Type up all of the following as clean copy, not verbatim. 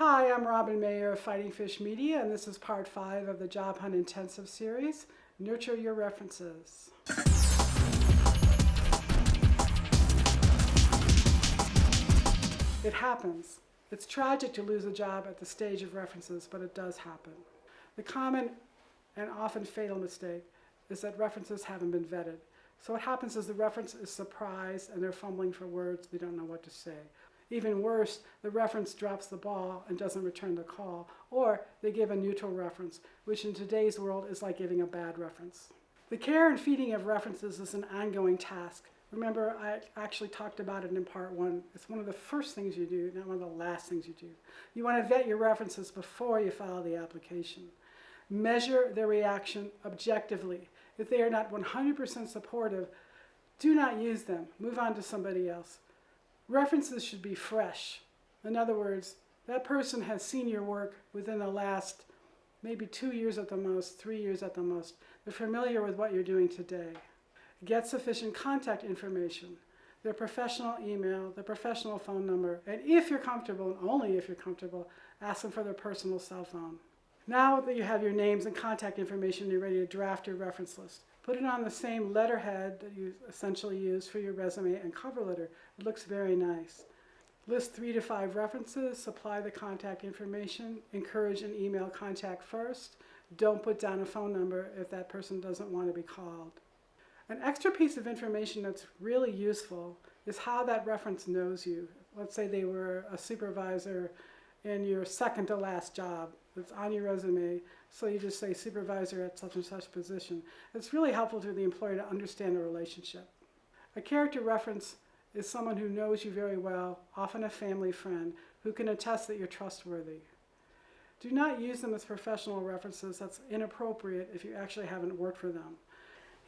Hi, I'm Robin Mayer of Fighting Fish Media, and this is part 5 of the Job Hunt Intensive series, Nurture Your References. It happens. It's tragic to lose a job at the stage of references, but it does happen. The common and often fatal mistake is that references haven't been vetted. So what happens is the reference is surprised and they're fumbling for words, they don't know what to say. Even worse, the reference drops the ball and doesn't return the call, or they give a neutral reference, which in today's world is like giving a bad reference. The care and feeding of references is an ongoing task. Remember, I actually talked about it in part 1. It's one of the first things you do, not one of the last things you do. You want to vet your references before you file the application. Measure their reaction objectively. If they are not 100% supportive, do not use them. Move on to somebody else. References should be fresh. In other words, that person has seen your work within the last maybe 2 years at the most, 3 years at the most. They're familiar with what you're doing today. Get sufficient contact information, their professional email, their professional phone number, and if you're comfortable, and only if you're comfortable, ask them for their personal cell phone. Now that you have your names and contact information, you're ready to draft your reference list. Put it on the same letterhead that you essentially use for your resume and cover letter. It looks very nice. List 3 to 5 references, supply the contact information, encourage an email contact first. Don't put down a phone number if that person doesn't want to be called. An extra piece of information that's really useful is how that reference knows you. Let's say they were a supervisor in your second to last job. It's on your resume, so you just say supervisor at such and such position. It's really helpful to the employer to understand the relationship. A character reference is someone who knows you very well, often a family friend, who can attest that you're trustworthy. Do not use them as professional references. That's inappropriate if you actually haven't worked for them.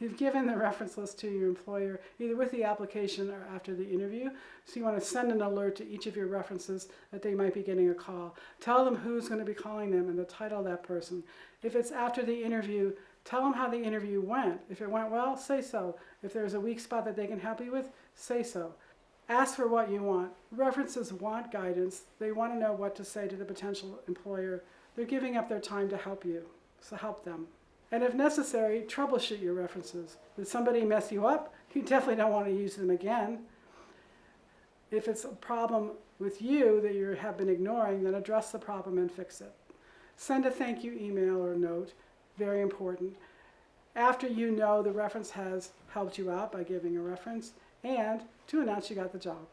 You've given the reference list to your employer either with the application or after the interview, so you want to send an alert to each of your references that they might be getting a call. Tell them who's going to be calling them and the title of that person. If it's after the interview, tell them how the interview went. If it went well, say so. If there's a weak spot that they can help you with, say so. Ask for what you want. References want guidance. They want to know what to say to the potential employer. They're giving up their time to help you, so help them. And if necessary, troubleshoot your references. Did somebody mess you up? You definitely don't want to use them again. If it's a problem with you that you have been ignoring, then address the problem and fix it. Send a thank you email or note, very important, after you know the reference has helped you out by giving a reference, and to announce you got the job.